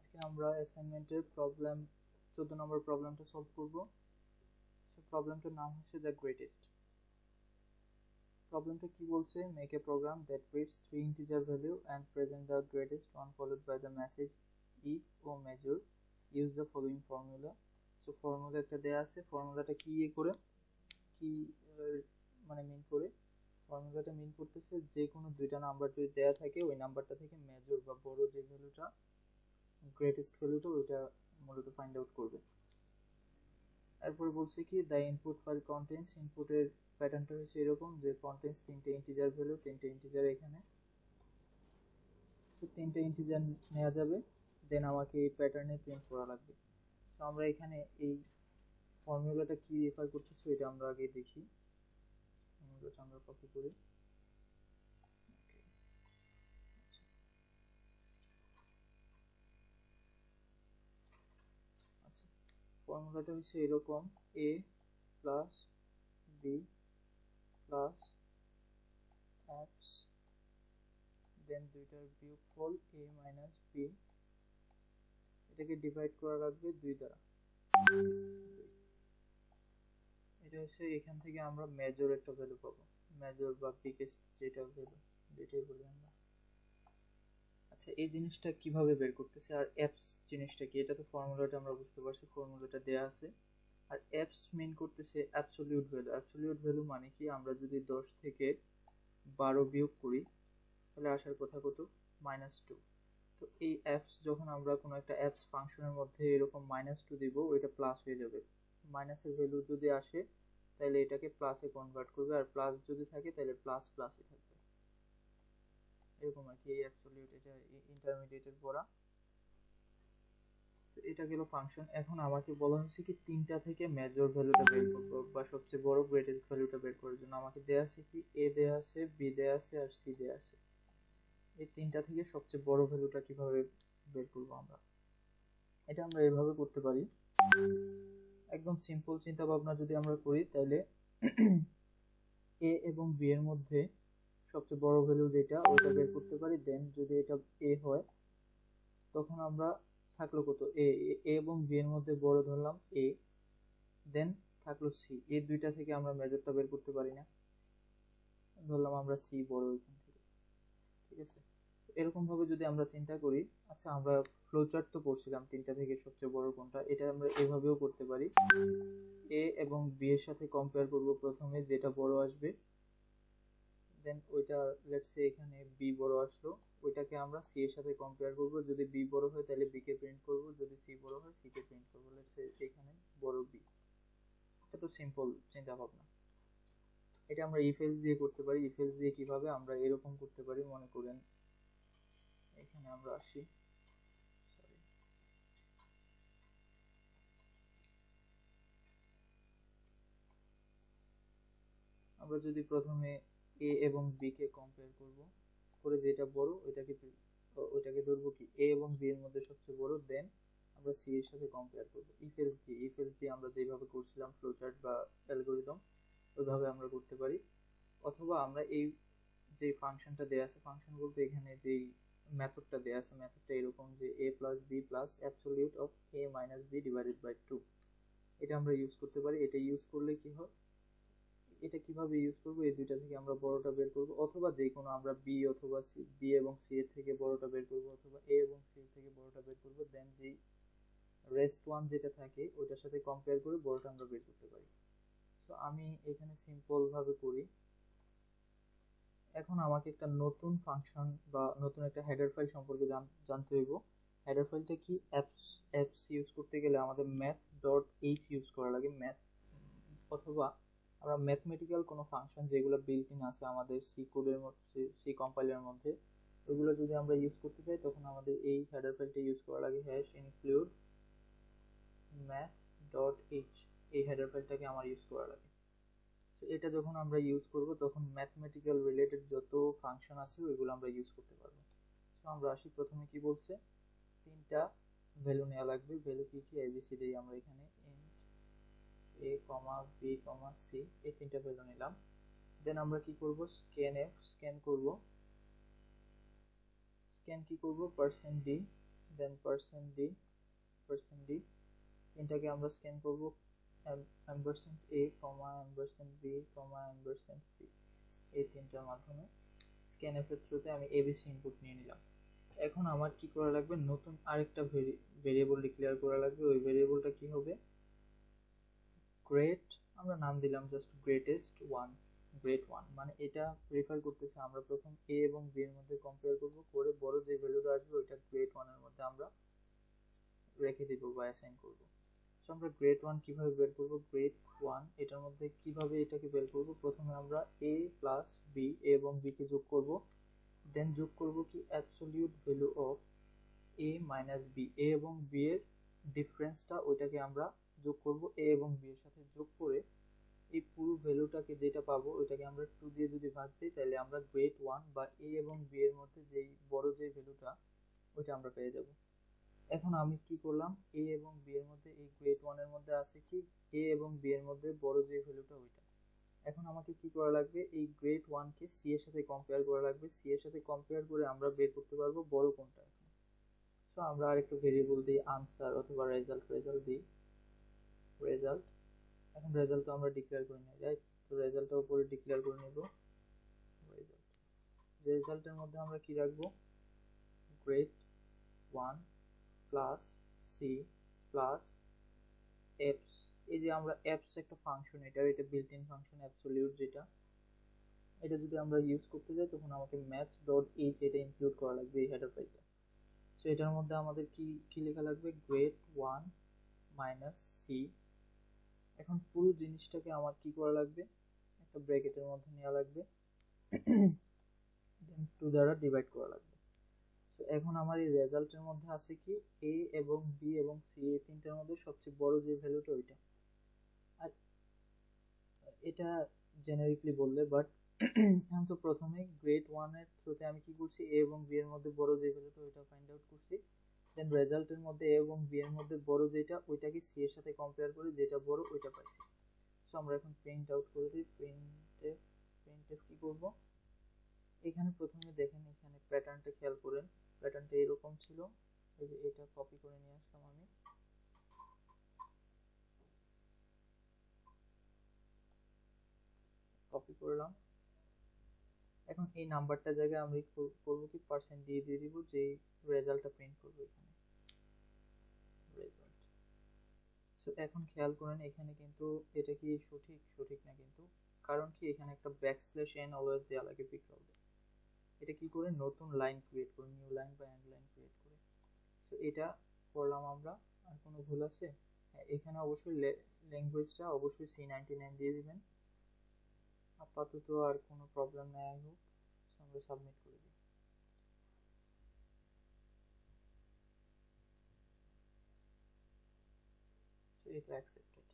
আজকে আমরা অ্যাসাইনমেন্টের প্রবলেম 14 নম্বর প্রবলেমটা সলভ করব। সো প্রবলেমটার নাম হচ্ছে দ্য গ্রেটেস্ট। প্রবলেমটা কি বলছে? Make a program that reads 3 integer value and present the greatest one followed by the message if o major use the following formula. So formula একটা দেওয়া আছে, ফর্মুলাটা কি করে কি মানে মিন করে, ফর্মুলাটা মিন করতেছে যে কোনো দুইটা নাম্বার যদি দেওয়া থাকে ওই নাম্বারটা থেকে মেজর বা বড় যে ভ্যালুটা, গ্রেটেস্ট ভ্যালুটা ওইটা মূলত ফাইন্ড আউট করবে। এরপরে বলছে কি দ্য ইনপুট ফাইল কন্টেন্টস, ইনপুটের প্যাটার্নটা হচ্ছে এরকম যে কন্টেন্টস তিনটে ইন্টিজার ভ্যালু, তিনটে ইন্টিজার এখানে, তো তিনটে ইন্টিজার নেওয়া যাবে, দেন আমাকে এই প্যাটার্নে প্রিন্ট করা লাগবে। তো আমরা এখানে এই ফর্মুলাটা কি রেফার করতেছি এটা আমরা আগে দেখি। ফর্মুলাটা আমরা কপি করি। আচ্ছা, ফর্মুলাটা হচ্ছে এরকম, a plus B plus X, then দুইটার বিয়োগফল a মাইনাস বি, এটাকে ডিভাইড করা লাগবে 2 দ্বারা। এটা হচ্ছে এখান থেকে আমরা মেজর একটা ভ্যালু পাবো, মেজর বা বিগেস্ট যেটা ভ্যালু, যেটাই বলি আমরা। আচ্ছা, এই জিনিসটা কিভাবে বের করতেছে আর এপস জিনিসটা কি, এটা তো ফর্মুলাটা আমরা বুঝতে পারছি, ফর্মুলাটা দেয়া আছে। আর এপস মিন করতেছে অ্যাবসলিউট ভ্যালু। অ্যাবসলিউট ভ্যালু মানে কি, আমরা যদি 10 থেকে 12 বিয়োগ করি তাহলে আসার কথা কত? -2। তো এই অ্যাপস যখন আমরা কোনো একটা অ্যাপস ফাংশনের মধ্যে এরকম -2 দিব, ওইটা প্লাস হয়ে যাবে। মাইনাসের ভ্যালু যদি আসে তাহলে এটাকে প্লাসে কনভার্ট করবে, আর প্লাস যদি থাকে তাহলে প্লাস প্লাসই থাকবে, এরকম আর কি। এই অ্যাবসলিউট, এটা ইন্টারমিডিয়েটের পড়া। তো এটা গেল ফাংশন। এখন আমাকে বলা হচ্ছে কি তিনটা থেকে মেজর ভ্যালুটা বের করবো বা সবচেয়ে বড় গ্রেটেস্ট ভ্যালুটা বের করার জন্য আমাকে দেয়া আছে কি এ দেয়া আছে, বি দেয়া আছে আর সি দেয়া আছে। এই তিনটা থেকে সবচেয়ে বড় ভ্যালুটা কিভাবে বের করবো আমরা, এটা আমরা এভাবে করতে পারি। একদম সিম্পল চিন্তা ভাবনা যদি আমরা করি তাহলে এ এবং বি এর মধ্যে সবচেয়ে বড় ভ্যালু যেটা ওটা বের করতে পারি। দেন যদি এটা এ হয় তখন আমরা থাকলো কত, এ এবং বি এর মধ্যে বড় ধরলাম এ, দেন থাকলো সি। এই দুইটা থেকে আমরা মেজরটা বের করতে পারি না, ধরলাম আমরা সি বড় এখান থেকে, ঠিক আছে। এরকম ভাবে যদি আমরা চিন্তা করি, আচ্ছা আমরা ফ্লোচার্ট তো পড়ছিলাম তিনটা থেকে সবচেয়ে বড় কোনটা, এটা আমরা এভাবেও করতে পারি। এ এবং বি এর সাথে কম্পেয়ার করব, প্রথমে যেটা বড় আসবে, দেন ওইটা লেটস সে এখানে বি বড় আসলো, ওইটাকে আমরা সি এর সাথে কম্পেয়ার করব। যদি বি বড় হয় তাহলে বি কে প্রিন্ট করব, যদি সি বড় হয় সি কে প্রিন্ট করব। লেটস সে এখানে বড় বি। এটা তো সিম্পল চিন্তা ভাবনা। এটা আমরা ইফ এলস দিয়ে করতে পারি। ইফ এলস দিয়ে কিভাবে, আমরা এরকম করতে পারি, মনে করেন এখানে আমরা আসি, আমরা যদি প্রথমে এ এবং বি কে কম্পেয়ার করব, করে যেটা বড় ওইটাকে ধরবো কি এ এবং বি এর মধ্যে সবচেয়ে বড়, দেন আমরা সি এর সাথে কম্পেয়ার করব ইফ এলস দিয়ে। ইফ এলস দিয়ে আমরা যেভাবে করছিলাম ফ্লোচার্ট বা অ্যালগরিদম, ওইভাবে আমরা করতে পারি। অথবা আমরা এই যে ফাংশনটা দেয়া আছে, ফাংশন বলতে এখানে যেই মেথডটা দেয়া আছে, মেথডটা এরকম যে a plus B plus absolute of a minus B divided by 2, এটা আমরা ইউজ করতে পারি। এটা ইউজ করলে কি হয়, এটা কিভাবে ইউজ করব, এই দুইটা থেকে আমরা বড়টা বের করব, অথবা যে কোনো আমরা বি অথবা সি, বি এবং সি এর থেকে বড়টা বের করব, অথবা এ এবং সি এর থেকে বড়টা বের করব, দেন যেই রেস্ট ওয়ান যেটা থাকে ওইটার সাথে কম্পেয়ার করে বড়টা আমরা বের করতে পারি। তো আমি এখানে সিম্পল ভাবে করি। এখন আমাকে একটা নতুন ফাংশন বা নতুন একটা হেডার ফাইল সম্পর্কে জানতে হইব। হেডার ফাইলটা কি, অ্যাপস ইউজ করতে গেলে আমাদের math.h ইউজ করা লাগে, ম্যাথ, অথবা আমরা ম্যাথমেটিক্যাল কোনো ফাংশন যেগুলো বিল্ট ইন আছে আমাদের সি কোডের মধ্যে, সি কম্পাইলারের মধ্যে, ওইগুলো যদি আমরা ইউজ করতে চাই তখন আমাদের এই হেডার ফাইলটা ইউজ করা লাগে, #include math.h, এই হেডার ফাইলটাকে আমার ইউজ করা লাগে। তো এটা যখন আমরা ইউজ করব তখন ম্যাথমেটিক্যাল রিলেটেড যত ফাংশন আছে ওইগুলো আমরা ইউজ করতে পারবো। তো আমরা আসি, প্রথমে কি বলছে, তিনটা ভ্যালু নেওয়া লাগবে। ভ্যালু কি কি, এবিসিডি, আমরা এখানে a, b, c এই তিনটা ভ্যালু নিলাম। দেন আমরা কি করব, স্ক্যান কি করব, %d দেন %d তিনটাকে আমরা স্ক্যান করব $a, $b, $c এই তিনটার মাধ্যমে স্ক্যানএফ এর থ্রুতে আমি abc ইনপুট নিয়ে নিলাম। এখন আমার কি করা লাগবে, নতুন আরেকটা ভেরিয়েবল ডিক্লেয়ার করা লাগবে। ওই ভেরিয়েবলটা কি হবে, গ্রেট, আমরা নাম দিলাম জাস্ট গ্রেট1 মানে এটা রেফার করতেছে আমরা প্রথম a এবং b এর মধ্যে কম্পেয়ার করব, করে বড় যে ভ্যালুটা আসবে ওইটা গ্রেট1 এর মধ্যে আমরা রেখে দিব বা অ্যাসাইন করব। সো আমরা গ্রেট1 কিভাবে বের করব, গ্রেট1 এটার মধ্যে কিভাবে এটাকে বের করব, প্রথমে আমরা a প্লাস b এবং b কে যোগ করব, দেন যোগ করব কি absolute value of a minus b, a এবং b এর ডিফারেন্সটা ওইটাকে আমরা যোগ করব a এবং b এর সাথে যোগ করে এই পুরো ভ্যালুটাকে যেটা পাবো ওইটাকে আমরা 2 দিয়ে যদি ভাগ দিই তাহলে আমরা গ্রেট1 বা a এবং b এর মধ্যে যেই বড় যে ভ্যালুটা ওইটা আমরা পেয়ে যাব। এখন আমি কি করলাম, a এবং b এর মধ্যে এই গ্রেট1 এর মধ্যে আছে কি a এবং b এর মধ্যে বড় যে ভ্যালুটা ওইটা। এখন আমাকে কি করা লাগবে, এই গ্রেট1 কে c এর সাথে কম্পেয়ার করা লাগবে, c এর সাথে কম্পেয়ার করে আমরা বের করতে পারবো বড় কোনটা। তো আমরা আরেকটু ভেরিয়েবল দিই আনসার অথবা রেজাল্ট দিই রেজাল্ট। এখন রেজাল্ট তো আমরা ডিক্লেয়ার করে নিই, রাইট? তো রেজাল্টটা উপরে ডিক্লেয়ার করে নেব রেজাল্ট। রেজাল্টের মধ্যে আমরা কি রাখবো, গ্রেট1 প্লাস সি প্লাস এপস। এই যে আমরা এপস একটা ফাংশন, এটা বিল্ট ইন ফাংশন অ্যাবসলিউট, যেটা এটা যদি আমরা ইউজ করতে যাই তখন আমাকে maths.h এটা ইনক্লুড করা লাগবে এই হেডার ফাইলটা। সো এটার মধ্যে আমাদের কি লেখা লাগবে, গ্রেট1 মাইনাস সি। এখন পুরো জিনিসটাকে আমার কি করা লাগবে, একটা ব্র্যাকেটের মধ্যে নেওয়া লাগবে, দেন 2 দ্বারা ডিভাইড করা লাগবে। তো এখন আমার এই রেজাল্টের মধ্যে আছে কি a এবং b এবং c, এই তিনটার মধ্যে সবচেয়ে বড় যে ভ্যালুটা ওইটা। আর এটা জেনারিকলি বললে, বাট এখন তো প্রথমে গ্রেট1 এর থ্রুতে আমি কি করছি, a এবং b এর মধ্যে বড় যে ভ্যালুটা ওইটা ফাইন্ড আউট করছি, দেন রেজাল্টের মধ্যে a এবং b এর মধ্যে বড় যেটা ওইটাকে c এর সাথে কম্পেয়ার করে যেটা বড় ওইটা পাইছি। সো আমরা এখন প্রিন্ট আউট করে দিই, প্রিন্টএফ কি করব, এখানে প্রথমে দেখেন এখানে প্যাটার্নটা খেয়াল করেন, প্যাটার্নটা এরকম ছিল, এই যে এটা কপি করে নিয়ে আসলাম আমি, কপি করলাম। এখন এই নাম্বারটা জায়গায় আমি করব কি %d দিয়ে দিব, যে রেজাল্টটা প্রিন্ট করব এখানে রেজাল্ট। সো এখন খেয়াল করেন এখানে কিন্তু এটা কি সঠিক না, কিন্তু কারণ কি এখানে একটা \n অলওয়েজ দেওয়া লাগে পিক্সেলে। এটা কি করে, নতুন লাইন ক্রিয়েট করে, নিউ লাইন বা এন্ড লাইন ক্রিয়েট করে। সো এটা করলাম আমরা। আর কোনো ভুল আছে? এখানে অবশ্যই ল্যাঙ্গুয়েজটা অবশ্যই C99 দিয়ে দিবেন। আপাতত আর কোনো প্রবলেম নেই, আই হোপ। আমরা সাবমিট করে দিই। এটা অ্যাকসেপ্টেড।